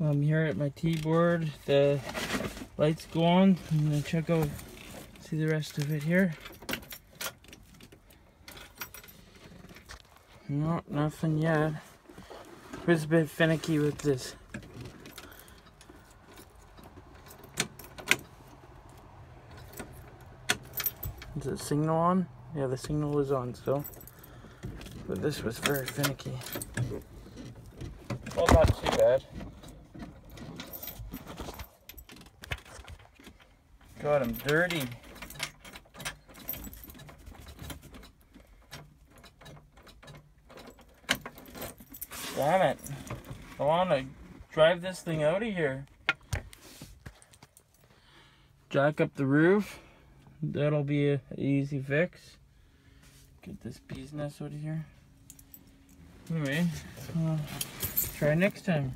I'm here at my T-board. The lights go on. I'm gonna check out, see the rest of it here. No, nothing yet. It was a bit finicky with this. Is the signal on? Yeah, the signal was on still. But this was very finicky. Well, not too bad. God, I'm dirty. Damn it. I want to drive this thing out of here. Jack up the roof. That'll be an easy fix. Get this bee's nest out of here. Anyway, try next time.